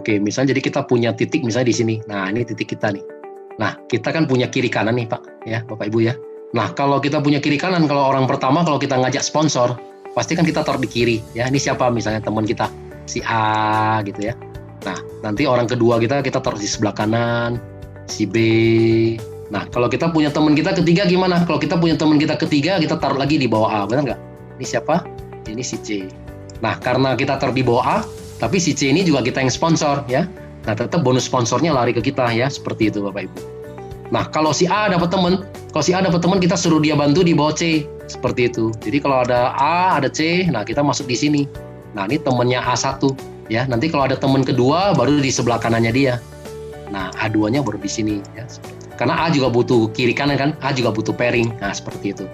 Oke, misalnya jadi kita punya titik misalnya di sini. Nah, ini titik kita nih. Nah, kita kan punya kiri kanan nih, Pak, ya, Bapak Ibu ya. Nah, kalau kita punya kiri kanan, kalau orang pertama kalau kita ngajak sponsor, pasti kan kita taruh di kiri, ya. Ini siapa misalnya teman kita, si A gitu ya. Nah, nanti orang kedua kita taruh di sebelah kanan, si B. Nah, kalau kita punya teman kita ketiga gimana? Kalau kita punya teman kita ketiga, kita taruh lagi di bawah A, benar nggak? Ini siapa? Ini si C. Nah, karena kita taruh di bawah A, tapi si C ini juga kita yang sponsor, ya. Nah, tetap bonus sponsornya lari ke kita, ya. Seperti itu, Bapak Ibu. Nah, kalau si A dapat teman, kita suruh dia bantu di bawah C. Seperti itu. Jadi kalau ada A, ada C, nah kita masuk di sini. Nah, ini temannya A1, ya. Nanti kalau ada teman kedua, baru di sebelah kanannya dia. Nah, A2-nya baru di sini, ya. Karena A juga butuh kiri kanan kan, A juga butuh pairing. Nah, seperti itu.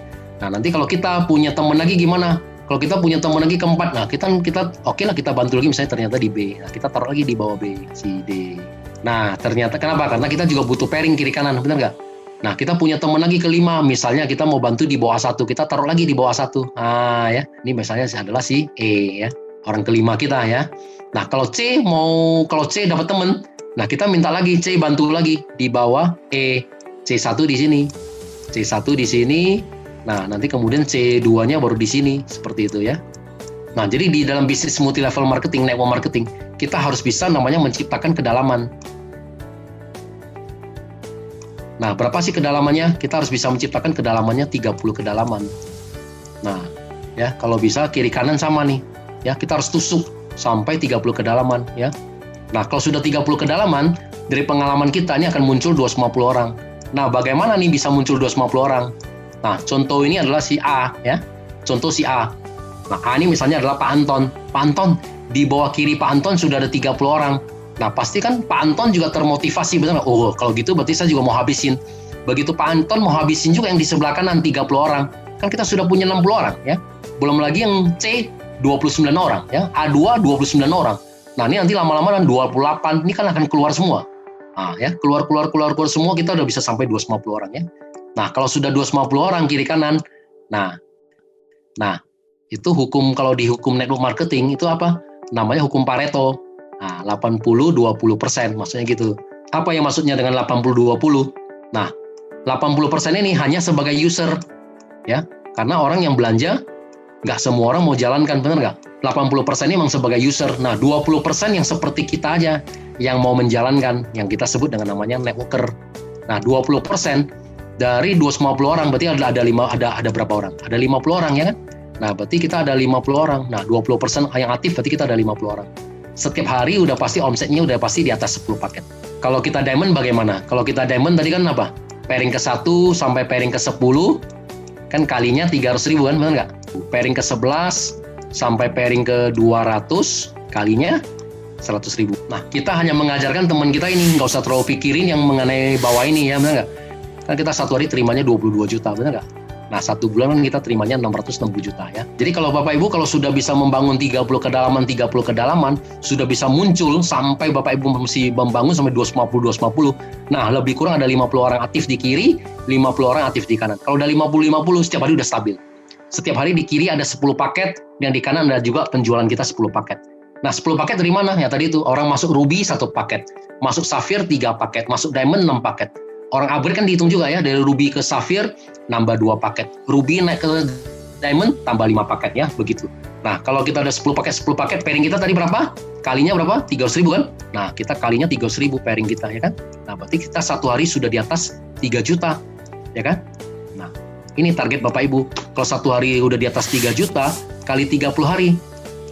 Nah, nanti kalau kita punya teman lagi gimana? Kalau kita punya teman lagi keempat, nah kita oke lah kita bantu lagi misalnya ternyata di B. Nah, kita taruh lagi di bawah B, si D. Nah, ternyata kenapa? Karena kita juga butuh pairing kiri kanan, benar nggak? Nah, kita punya teman lagi kelima, misalnya kita mau bantu di bawah A1, kita taruh lagi di bawah A1. Nah, ya, ini misalnya adalah si E, ya, orang kelima kita ya. Nah, kalau C dapat teman, nah kita minta lagi C bantu lagi di bawah E, C1 di sini, C1 di sini. Nah, nanti kemudian C2-nya baru di sini, seperti itu ya. Nah, jadi di dalam bisnis multi level marketing, network marketing, kita harus bisa namanya menciptakan kedalaman. Nah, berapa sih kedalamannya? Kita harus bisa menciptakan kedalamannya 30 kedalaman. Nah, ya, kalau bisa kiri kanan sama nih. Ya, kita harus tusuk sampai 30 kedalaman, ya. Nah, kalau sudah 30 kedalaman, dari pengalaman kita ini akan muncul 250 orang. Nah, bagaimana nih bisa muncul 250 orang? Nah, contoh ini adalah si A, ya. Contoh si A. Nah, A ini misalnya adalah Pak Anton. Pak Anton, di bawah kiri Pak Anton sudah ada 30 orang. Nah, pasti kan Pak Anton juga termotivasi, benar nggak? Oh, kalau gitu berarti saya juga mau habisin. Begitu Pak Anton mau habisin juga yang di sebelah kanan 30 orang. Kan kita sudah punya 60 orang, ya. Belum lagi yang C, 29 orang, ya. A2, 29 orang. Nah, ini nanti lama-lama dan 28, ini kan akan keluar semua. Nah, ya, keluar semua, kita udah bisa sampai 250 orang, ya. Nah, kalau sudah 250 orang kiri kanan, nah, itu kalau di hukum network marketing itu apa? Namanya hukum Pareto. Nah, 80-20%, maksudnya gitu. Apa yang maksudnya dengan 80-20? Nah, 80% ini hanya sebagai user, ya. Karena orang yang belanja, nggak semua orang mau jalankan, benar nggak? 80% ini memang sebagai user. Nah, 20% yang seperti kita aja, yang mau menjalankan, yang kita sebut dengan namanya networker. Nah, 20% dari 250 orang, berarti ada berapa orang? Ada 50 orang, ya kan? Nah, berarti kita ada 50 orang. Nah, 20% yang aktif, berarti kita ada 50 orang. Setiap hari udah pasti omsetnya udah pasti di atas 10 paket. Kalau kita diamond bagaimana? Kalau kita diamond tadi kan apa? Pairing ke 1 sampai pairing ke 10, kan kalinya 300.000 kan, benar nggak? Pairing ke 11 sampai pairing ke 200, kalinya 100.000. Nah, kita hanya mengajarkan teman kita ini, nggak usah terlalu pikirin yang mengenai bawah ini, ya, benar nggak? Kan kita satu hari terimanya 22 juta, benar nggak? Nah, 1 bulan kan kita terimanya 660 juta, ya. Jadi kalau Bapak Ibu kalau sudah bisa membangun 30 kedalaman, sudah bisa muncul sampai Bapak Ibu mesti membangun sampai 250. Nah, lebih kurang ada 50 orang aktif di kiri, 50 orang aktif di kanan. Kalau udah 50 setiap hari udah stabil. Setiap hari di kiri ada 10 paket, dan di kanan ada juga penjualan kita 10 paket. Nah, 10 paket dari mana? Ya tadi itu, orang masuk Ruby 1 paket, masuk Sapphire 3 paket, masuk Diamond 6 paket. Orang upgrade kan dihitung juga ya, dari Ruby ke Sapphire nambah 2 paket. Ruby naik ke Diamond tambah 5 paket ya, begitu. Nah, kalau kita ada 10 paket, pairing kita tadi berapa? Kalinya berapa? 300.000 kan? Nah, kita kalinya 300.000 pairing kita, ya kan? Nah, berarti kita satu hari sudah di atas 3 juta, ya kan? Nah, ini target Bapak Ibu. Kalau satu hari udah di atas 3 juta, kali 30 hari,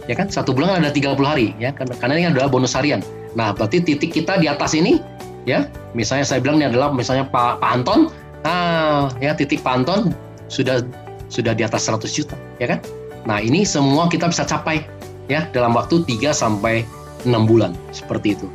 ya kan? Satu bulan ada 30 hari, ya, karena ini adalah bonus harian. Nah, berarti titik kita di atas ini, ya, misalnya saya bilang ini adalah misalnya Pak Anton, ya titik Pak Anton sudah di atas 100 juta, ya kan? Nah, ini semua kita bisa capai, ya, dalam waktu 3 sampai 6 bulan, seperti itu.